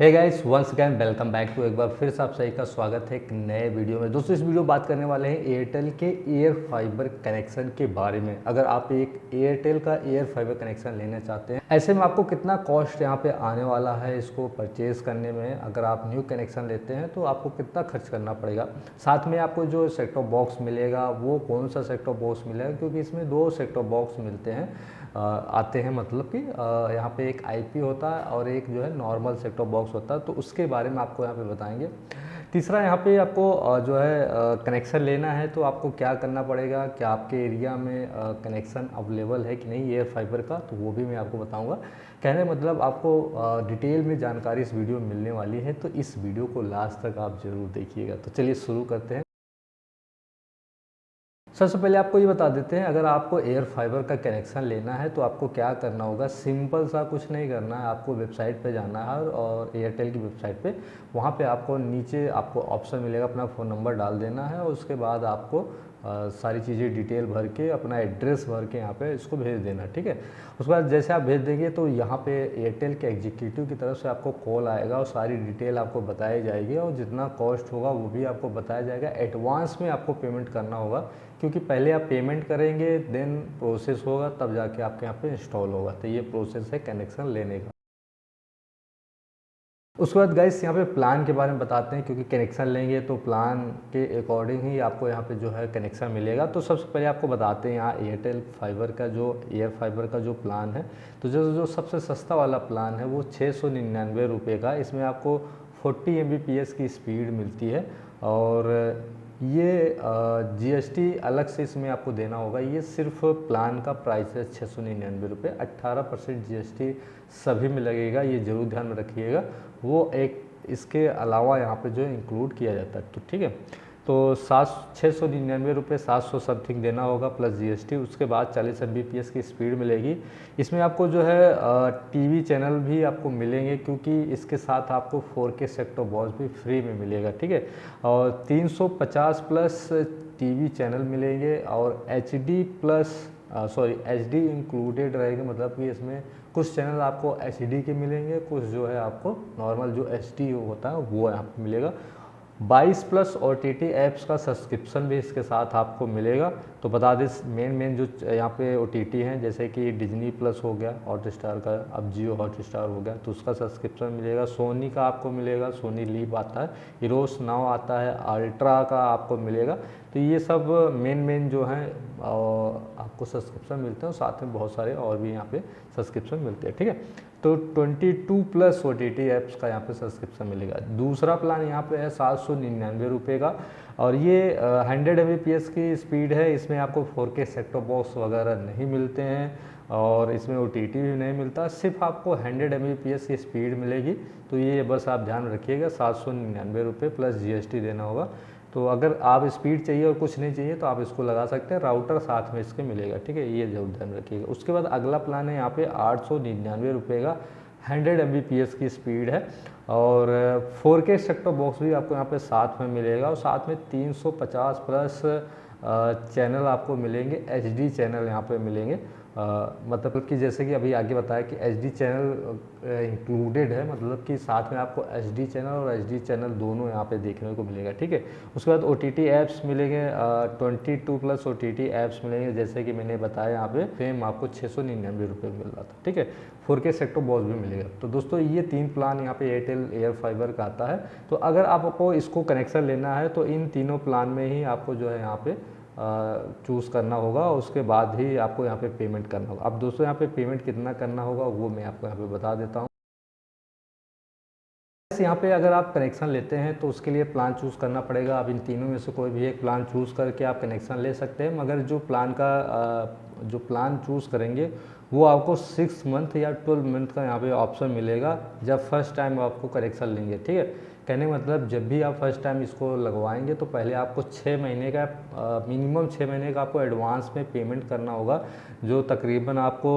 Hey guys once again welcome back to एक बार फिर से आप सभी का स्वागत है एक नए वीडियो में। दोस्तों इस वीडियो बात करने वाले हैं एयरटेल के एयर फाइबर कनेक्शन के बारे में। अगर आप एक एयरटेल का एयर फाइबर कनेक्शन लेना चाहते हैं, ऐसे में आपको कितना कॉस्ट यहाँ पे आने वाला है इसको परचेज़ करने में। अगर आप न्यू कनेक्शन लेते हैं तो आपको कितना खर्च करना पड़ेगा, साथ में आपको जो सेट टॉप बॉक्स मिलेगा वो कौन सा सेट टॉप बॉक्स मिलेगा, क्योंकि इसमें दो सेट टॉप बॉक्स मिलते हैं आते हैं। मतलब कि यहाँ पे एक आईपी होता है और एक जो है नॉर्मल सेट टॉप बॉक्स होता है, तो उसके बारे में आपको यहाँ पे बताएंगे। तीसरा यहाँ पे आपको जो है कनेक्शन लेना है तो आपको क्या करना पड़ेगा, क्या आपके एरिया में कनेक्शन अवेलेबल है कि नहीं एयर फाइबर का, तो वो भी मैं आपको बताऊँगा। कहने मतलब आपको डिटेल में जानकारी इस वीडियो में मिलने वाली है, तो इस वीडियो को लास्ट तक आप ज़रूर देखिएगा। तो चलिए शुरू करते हैं। सबसे पहले आपको ये बता देते हैं, अगर आपको एयर फाइबर का कनेक्शन लेना है तो आपको क्या करना होगा। सिंपल सा कुछ नहीं करना है, आपको वेबसाइट पे जाना है और एयरटेल की वेबसाइट पे वहाँ पे आपको नीचे आपको ऑप्शन मिलेगा, अपना फ़ोन नंबर डाल देना है और उसके बाद आपको सारी चीज़ें डिटेल भर के अपना एड्रेस भर के यहाँ पे इसको भेज देना, ठीक है। उसके बाद जैसे आप भेज देंगे तो यहाँ पे एयरटेल के एग्जीक्यूटिव की तरफ से आपको कॉल आएगा और सारी डिटेल आपको बताई जाएगी और जितना कॉस्ट होगा वो भी आपको बताया जाएगा। एडवांस में आपको पेमेंट करना होगा, क्योंकि पहले आप पेमेंट करेंगे देन प्रोसेस होगा, तब जाके आपके यहाँ पे इंस्टॉल होगा। तो ये प्रोसेस है कनेक्शन लेने का। उसके बाद गाइस यहाँ पे प्लान के बारे में बताते हैं, क्योंकि कनेक्शन लेंगे तो प्लान के अकॉर्डिंग ही आपको यहाँ पे जो है कनेक्शन मिलेगा। तो सबसे पहले आपको बताते हैं यहाँ एयरटेल फाइबर का जो एयर फाइबर का जो प्लान है, तो जो सबसे सस्ता वाला प्लान है वो 699 रुपये का। इसमें आपको 40 Mbps की स्पीड मिलती है और ये जीएसटी अलग से इसमें आपको देना होगा। ये सिर्फ प्लान का प्राइस है 699 रुपये। 18% जीएसटी सभी में लगेगा, ये ज़रूर ध्यान में रखिएगा। वो एक इसके अलावा यहाँ पे जो इंक्लूड किया जाता है, तो ठीक है। तो 699 रुपये 700 समथिंग देना होगा प्लस जीएसटी। उसके बाद 40 Mbps की स्पीड मिलेगी। इसमें आपको जो है टीवी चैनल भी आपको मिलेंगे, क्योंकि इसके साथ आपको 4K सेट टॉप बॉक्स भी फ्री में मिलेगा, ठीक है। और 350 प्लस टीवी चैनल मिलेंगे और एचडी इंक्लूडेड रहेगा। मतलब कि इसमें कुछ चैनल आपको एचडी के मिलेंगे, कुछ जो है आपको नॉर्मल जो एचडी होता है वो यहाँ पे मिलेगा। 22 प्लस OTT ऐप्स का सब्सक्रिप्शन भी इसके साथ आपको मिलेगा। तो बता दें मेन जो यहाँ पे OTT हैं, जैसे कि डिज्नी प्लस हो गया हॉटस्टार का, अब जियो हॉटस्टार हो गया, तो उसका सब्सक्रिप्शन मिलेगा। सोनी का आपको मिलेगा, सोनी लीव आता है, इरोस नाउ आता है, अल्ट्रा का आपको मिलेगा। तो ये सब मेन जो हैं आपको सब्सक्रिप्शन मिलते हैं, और साथ में बहुत सारे और भी यहाँ पे सब्सक्रिप्शन मिलते हैं, ठीक है। तो 22 प्लस OTT ऐप्स का यहाँ पे सब्सक्रिप्शन मिलेगा। दूसरा प्लान यहाँ पे है 799 रुपये का, और ये 100 Mbps की स्पीड है। इसमें आपको 4K सेट टॉप बॉक्स वगैरह नहीं मिलते हैं और इसमें OTT भी नहीं मिलता, सिर्फ आपको 100 Mbps की स्पीड मिलेगी। तो ये बस आप ध्यान रखिएगा, 799 रुपये प्लस जीएसटी देना होगा। तो अगर आप स्पीड चाहिए और कुछ नहीं चाहिए तो आप इसको लगा सकते हैं, राउटर साथ में इसके मिलेगा, ठीक है। ये जरूर ध्यान रखिएगा। उसके बाद अगला प्लान है यहाँ पे 899 रुपये का, 100 Mbps की स्पीड है और 4K सेट टॉप बॉक्स भी आपको यहाँ पे साथ में मिलेगा और साथ में 350 प्लस चैनल आपको मिलेंगे, एचडी चैनल यहाँ पे मिलेंगे। मतलब कि जैसे कि अभी आगे बताया कि एचडी चैनल इंक्लूडेड है, मतलब कि साथ में आपको एचडी चैनल और एचडी चैनल दोनों यहाँ पे देखने को मिलेगा, ठीक है। उसके बाद OTT ऐप्स मिलेंगे, 22 प्लस OTT ऐप्स मिलेंगे, जैसे कि मैंने बताया यहाँ पे सेम आपको 699 रुपये मिल रहा था, ठीक है। 4K सेट टॉप बॉक्स भी मिलेगा। तो दोस्तों ये 3 प्लान यहाँ पे एयरटेल एयर फाइबर का आता है। तो अगर आपको इसको कनेक्शन लेना है तो इन तीनों प्लान में ही आपको जो है यहाँ पे चूज़ करना होगा, उसके बाद ही आपको यहाँ पे पेमेंट करना होगा। अब दोस्तों यहाँ पे पेमेंट कितना करना होगा वो मैं आपको यहाँ पे बता देता हूँ। यहाँ पे अगर आप कनेक्शन लेते हैं तो उसके लिए प्लान चूज़ करना पड़ेगा। अब इन तीनों में से कोई भी एक प्लान चूज़ करके आप कनेक्शन ले सकते हैं, मगर जो प्लान चूज़ करेंगे वो आपको 6 मंथ या 12 मंथ का यहाँ पे ऑप्शन मिलेगा जब फर्स्ट टाइम आपको कनेक्शन लेंगे, ठीक है। कहने का मतलब जब भी आप फर्स्ट टाइम इसको लगवाएंगे तो पहले आपको 6 महीने का मिनिमम 6 महीने का आपको एडवांस में पेमेंट करना होगा, जो तकरीबन आपको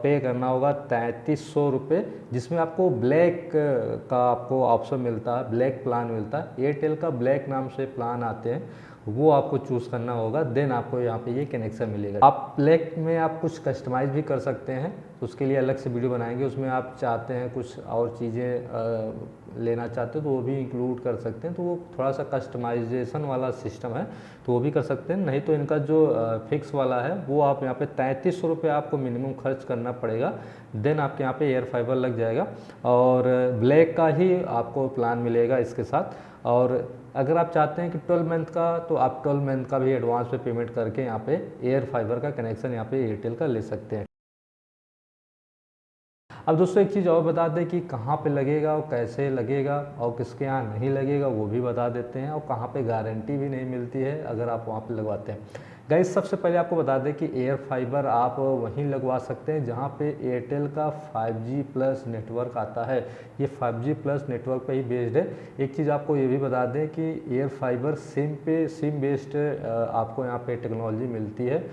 पे करना होगा 3300 रुपये, जिसमें आपको ब्लैक का आपको ऑप्शन मिलता है, ब्लैक प्लान मिलता है। एयरटेल का ब्लैक नाम से प्लान आते हैं, वो आपको चूज़ करना होगा, देन आपको यहाँ पे ये कनेक्शन मिलेगा। आप ब्लैक में आप कुछ कस्टमाइज़ भी कर सकते हैं, तो उसके लिए अलग से वीडियो बनाएंगे। उसमें आप चाहते हैं कुछ और चीज़ें लेना चाहते हो तो वो भी इंक्लूड कर सकते हैं, तो वो थोड़ा सा कस्टमाइजेशन वाला सिस्टम है तो वो भी कर सकते हैं। नहीं तो इनका जो फिक्स वाला है वो आप यहाँ पे 3300 रुपये आपको मिनिमम खर्च करना पड़ेगा, देन आपके यहाँ पे एयर फाइबर लग जाएगा। और ब्लैक का ही आपको प्लान मिलेगा इसके साथ। और अगर आप चाहते हैं कि 12 मंथ का, तो आप 12 मंथ का भी एडवांस पे पेमेंट करके यहाँ पे एयर फाइबर का कनेक्शन यहाँ पे एयरटेल का ले सकते हैं। अब दोस्तों एक चीज़ और बता दें कि कहाँ पे लगेगा और कैसे लगेगा और किसके यहाँ नहीं लगेगा वो भी बता देते हैं, और कहाँ पे गारंटी भी नहीं मिलती है अगर आप वहाँ पे लगवाते हैं। गाइस सबसे पहले आपको बता दें कि एयर फाइबर आप वहीं लगवा सकते हैं जहाँ पे एयरटेल का 5G प्लस नेटवर्क आता है। ये 5G प्लस नेटवर्क पे ही बेस्ड है। एक चीज़ आपको ये भी बता दें कि एयर फाइबर सिम बेस्ड आपको यहाँ पे टेक्नोलॉजी मिलती है।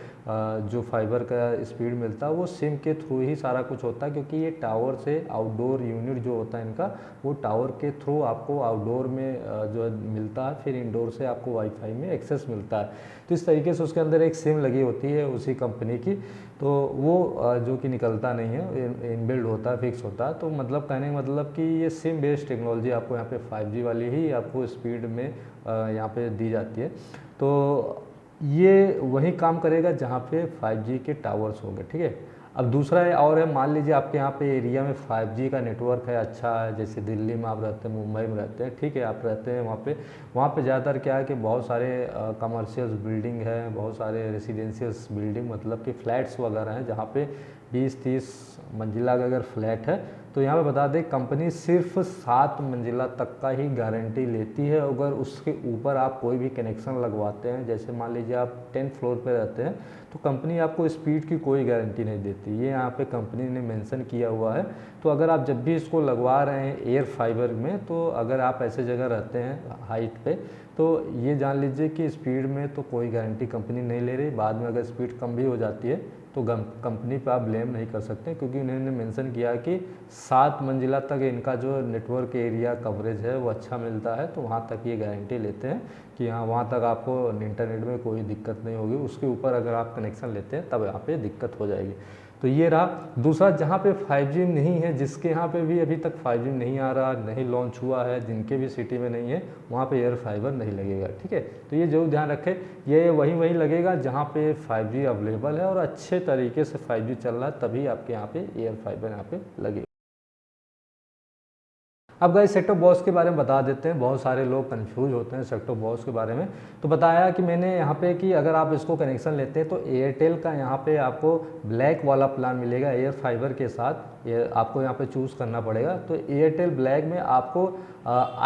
जो फाइबर का स्पीड मिलता है वो सिम के थ्रू ही सारा कुछ होता है, क्योंकि ये टावर से आउटडोर यूनिट जो होता है इनका, वो टावर के थ्रू आपको आउटडोर में जो है मिलता है, फिर इंडोर से आपको वाईफाई में एक्सेस मिलता है। तो इस तरीके से उसके अंदर एक सिम लगी होती है उसी कंपनी की, तो वो जो कि निकलता नहीं है, इनबिल्ड होता है, फिक्स होता है। तो मतलब कहने का मतलब कि ये सिम बेस्ड टेक्नोलॉजी आपको यहाँ पे 5G वाली ही आपको स्पीड में यहाँ पे दी जाती है। तो ये वही काम करेगा जहाँ पे 5G के टावर्स होंगे, ठीक है। अब दूसरा है और है, मान लीजिए आपके यहाँ पे एरिया में 5G का नेटवर्क है, अच्छा है, जैसे दिल्ली में आप रहते हैं, मुंबई में रहते हैं, ठीक है, आप रहते हैं वहाँ पे ज़्यादातर क्या है कि बहुत सारे कमर्शियल बिल्डिंग है, बहुत सारे रेसिडेंशियल्स बिल्डिंग मतलब कि फ्लैट्स वगैरह हैं, जहाँ पे 20-30 मंजिला का अगर फ्लैट है तो यहाँ पे बता दें कंपनी सिर्फ 7 मंजिला तक का ही गारंटी लेती है। अगर उसके ऊपर आप कोई भी कनेक्शन लगवाते हैं, जैसे मान लीजिए आप 10th फ्लोर पे रहते हैं, तो कंपनी आपको स्पीड की कोई गारंटी नहीं देती, ये यहाँ पे कंपनी ने मेंशन किया हुआ है। तो अगर आप जब भी इसको लगवा रहे हैं एयर फाइबर में, तो अगर आप ऐसे जगह रहते हैं हाइट पे, तो ये जान लीजिए कि स्पीड में तो कोई गारंटी कंपनी नहीं ले रही। बाद में अगर स्पीड कम भी हो जाती है तो कंपनी पे आप ब्लेम नहीं कर सकते, क्योंकि उन्होंने मेंशन किया कि 7 मंजिला तक इनका जो नेटवर्क एरिया कवरेज है वो अच्छा मिलता है, तो वहाँ तक ये गारंटी लेते हैं कि हाँ वहाँ तक आपको इंटरनेट में कोई दिक्कत नहीं होगी। उसके ऊपर अगर आप कनेक्शन लेते हैं तब यहाँ पे दिक्कत हो जाएगी। तो ये रहा। दूसरा, जहाँ पे 5G नहीं है, जिसके यहाँ पे भी अभी तक 5G नहीं आ रहा, नहीं लॉन्च हुआ है, जिनके भी सिटी में नहीं है, वहाँ पे एयर फाइबर नहीं लगेगा, ठीक है। तो ये जरूर ध्यान रखें, ये वहीं लगेगा जहाँ पे 5G अवेलेबल है और अच्छे तरीके से 5G चल रहा है, तभी आपके यहाँ पे एयर फाइबर यहाँ पे लगेगा। अब गाइस सेट टॉप बॉक्स के बारे में बता देते हैं, बहुत सारे लोग कंफ्यूज होते हैं सेट टॉप बॉक्स के बारे में। तो बताया कि मैंने यहाँ पे कि अगर आप इसको कनेक्शन लेते हैं तो एयरटेल का यहाँ पे आपको ब्लैक वाला प्लान मिलेगा एयर फाइबर के साथ, ये आपको यहाँ पे चूज़ करना पड़ेगा। तो एयरटेल ब्लैक में आपको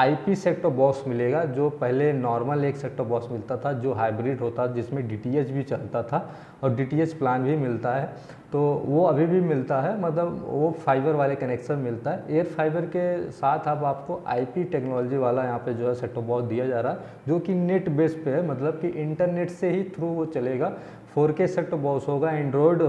IP सेट टॉप बॉक्स मिलेगा, जो पहले नॉर्मल एक सेट टॉप बॉक्स मिलता था जो हाइब्रिड होता जिसमें DTH भी चलता था और DTH प्लान भी मिलता है, तो वो अभी भी मिलता है, मतलब वो फाइबर वाले कनेक्शन मिलता है। एयर फाइबर के साथ अब आपको IP टेक्नोलॉजी वाला यहाँ पे जो है सेट टॉप बॉक्स दिया जा रहा है, जो कि नेट बेस पे है, मतलब कि इंटरनेट से ही थ्रू वो चलेगा। 4K सेट टॉप बॉक्स होगा, एंड्रॉयड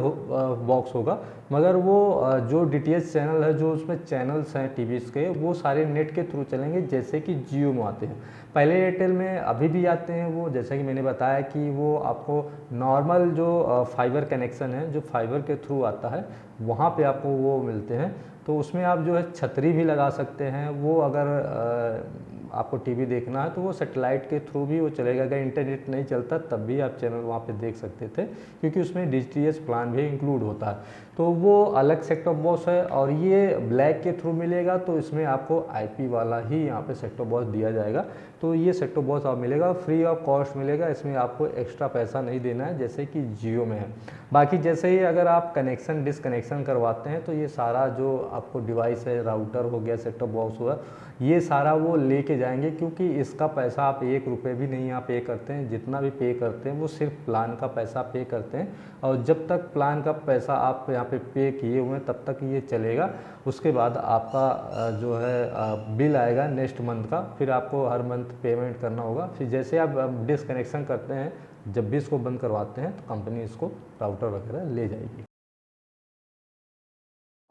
बॉक्स होगा, मगर वो जो DTH चैनल है, जो उसमें चैनल्स हैं टीवीज़ के, वो सारे नेट के थ्रू चलेंगे, जैसे कि जियो में आते हैं। पहले एयरटेल में अभी भी आते हैं वो, जैसा कि मैंने बताया कि वो आपको नॉर्मल जो फाइबर कनेक्शन है, जो फाइबर के थ्रू आता है, वहाँ पे आपको वो मिलते हैं। तो उसमें आप जो है छतरी भी लगा सकते हैं, वो अगर आपको टीवी देखना है तो वो सैटेलाइट के थ्रू भी वो चलेगा। अगर इंटरनेट नहीं चलता तब भी आप चैनल वहाँ पे देख सकते थे, क्योंकि उसमें DTH प्लान भी इंक्लूड होता है। तो वो अलग सेट टॉप बॉक्स है, और ये ब्लैक के थ्रू मिलेगा, तो इसमें आपको IP वाला ही यहाँ पे सेट टॉप बॉक्स दिया जाएगा। तो ये सेट टॉप बॉक्स आप मिलेगा, फ्री ऑफ कॉस्ट मिलेगा, इसमें आपको एक्स्ट्रा पैसा नहीं देना है, जैसे कि जियो में है। बाकी जैसे ही अगर आप कनेक्शन डिसकनेक्शन करवाते हैं तो ये सारा जो आपको डिवाइस है, राउटर हो गया, सेट टॉप बॉक्स हुआ, ये सारा वो लेके जाएंगे, क्योंकि इसका पैसा आप 1 रुपये भी नहीं यहाँ पे करते हैं। जितना भी पे करते हैं वो सिर्फ प्लान का पैसा पे करते हैं, और जब तक प्लान का पैसा आप यहाँ पे किए हुए हैं तब तक ये चलेगा। उसके बाद आपका जो है बिल आएगा नेक्स्ट मंथ का, फिर आपको हर मंथ पेमेंट करना होगा। फिर जैसे आप डिसकनेक्शन करते हैं, जब भी इसको बंद करवाते हैं, तो कंपनी इसको राउटर वगैरह ले जाएगी।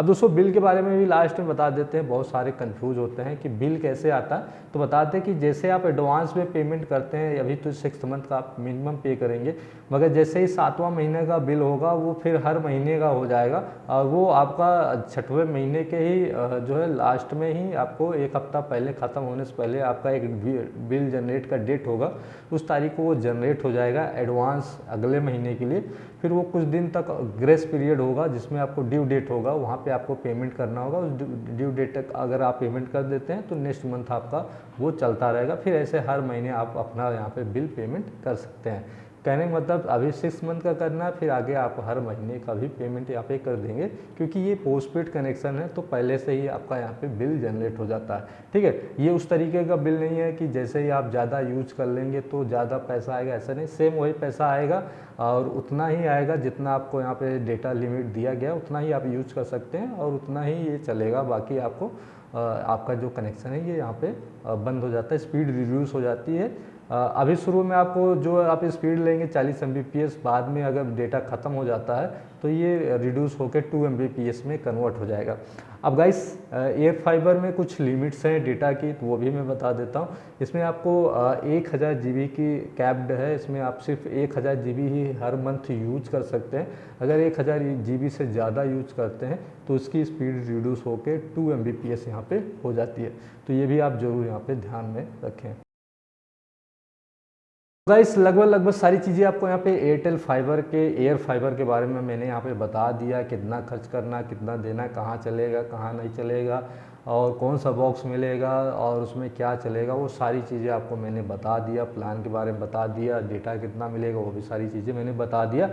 अब दोस्तों बिल के बारे में भी लास्ट में बता देते हैं, बहुत सारे कंफ्यूज होते हैं कि बिल कैसे आता है। तो बताते हैं कि जैसे आप एडवांस में पेमेंट करते हैं, अभी तो 6 मंथ का आप मिनिमम पे करेंगे, मगर जैसे ही 7वां महीने का बिल होगा वो फिर हर महीने का हो जाएगा, और वो आपका 6वें महीने के ही जो है लास्ट में ही आपको 1 हफ्ता पहले ख़त्म होने से पहले आपका एक बिल जनरेट का डेट होगा, उस तारीख को वो जनरेट हो जाएगा एडवांस अगले महीने के लिए। फिर वो कुछ दिन तक ग्रेस पीरियड होगा जिसमें आपको ड्यू डेट होगा, वहाँ पे आपको पेमेंट करना होगा। उस ड्यू डेट तक अगर आप पेमेंट कर देते हैं तो नेक्स्ट मंथ आपका वो चलता रहेगा। फिर ऐसे हर महीने आप अपना यहाँ पे बिल पेमेंट कर सकते हैं। कहने का मतलब अभी 6 मंथ का करना है, फिर आगे आप हर महीने का भी पेमेंट यहाँ पे कर देंगे, क्योंकि ये पोस्टपेड कनेक्शन है तो पहले से ही आपका यहाँ पे बिल जनरेट हो जाता है। ठीक है, ये उस तरीके का बिल नहीं है कि जैसे ही आप ज़्यादा यूज कर लेंगे तो ज़्यादा पैसा आएगा, ऐसा नहीं, सेम वही पैसा आएगा और उतना ही आएगा जितना आपको यहाँ पे डेटा लिमिट दिया गया, उतना ही आप यूज कर सकते हैं और उतना ही ये चलेगा। बाकी आपको आपका जो कनेक्शन है ये यहाँ पे बंद हो जाता है, स्पीड रिड्यूस हो जाती है। अभी शुरू में आपको जो आप स्पीड लेंगे 40 Mbps, बाद में अगर डेटा ख़त्म हो जाता है तो ये रिड्यूस होकर 2 Mbps में कन्वर्ट हो जाएगा। अब गाइस एयर फाइबर में कुछ लिमिट्स हैं डेटा की, तो वो भी मैं बता देता हूँ। इसमें आपको 1000 GB की कैप्ड है, इसमें आप सिर्फ 1000 GB ही हर मंथ यूज कर सकते हैं। अगर 1000 GB से ज़्यादा यूज करते हैं तो उसकी स्पीड रिड्यूस होकर 2 Mbps यहाँ पे हो जाती है। तो ये भी आप जरूर यहाँ पे ध्यान में रखें। गाइस लगभग सारी चीज़ें आपको यहाँ पे एयरटेल फाइबर के एयर फाइबर के बारे में मैंने यहाँ पे बता दिया, कितना खर्च करना, कितना देना, कहाँ चलेगा कहाँ नहीं चलेगा, और कौन सा बॉक्स मिलेगा और उसमें क्या चलेगा, वो सारी चीज़ें आपको मैंने बता दिया। प्लान के बारे में बता दिया, डेटा कितना मिलेगा वो भी सारी चीज़ें मैंने बता दिया।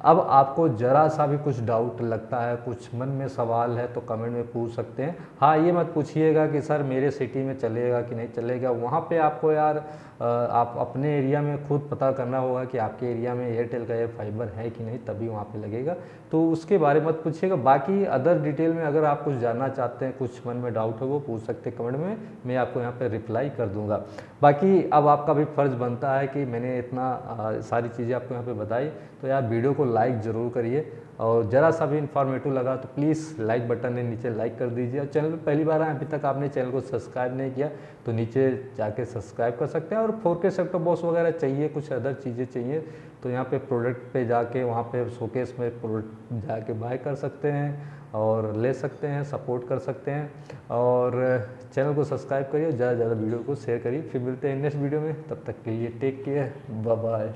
अब आपको ज़रा सा भी कुछ डाउट लगता है, कुछ मन में सवाल है तो कमेंट में पूछ सकते हैं। हाँ, ये मत पूछिएगा कि सर मेरे सिटी में चलेगा कि नहीं चलेगा, वहाँ पे आपको यार आप अपने एरिया में खुद पता करना होगा कि आपके एरिया में एयरटेल का एयर फाइबर है कि नहीं, तभी वहाँ पे लगेगा। तो उसके बारे में मत पूछिएगा। बाकी अदर डिटेल में अगर आप कुछ जानना चाहते हैं, कुछ मन में डाउट है, वो पूछ सकते हैं कमेंट में, मैं आपको यहाँ पे रिप्लाई कर दूंगा। बाकी अब आपका भी फ़र्ज़ बनता है कि मैंने इतना सारी चीज़ें आपको यहाँ पे बताई, तो यार वीडियो को लाइक ज़रूर करिए, और ज़रा सा भी इन्फॉर्मेटिव लगा तो प्लीज़ लाइक बटन है नीचे लाइक कर दीजिए। और चैनल पर पहली बार आए, अभी तक आपने चैनल को सब्सक्राइब नहीं किया तो नीचे जाके सब्सक्राइब कर सकते हैं। और 4K सेट टॉप बॉक्स वगैरह चाहिए, कुछ अदर चीज़ें चाहिए तो यहाँ पे प्रोडक्ट पे जाके वहाँ पे शोकेस में प्रोडक्ट जाके बाय कर सकते हैं और ले सकते हैं, सपोर्ट कर सकते हैं। और चैनल को सब्सक्राइब करिए, ज़्यादा से ज़्यादा वीडियो को शेयर करिए। फिर मिलते हैं नेक्स्ट वीडियो में, तब तक के लिए टेक केयर, बाय बाय।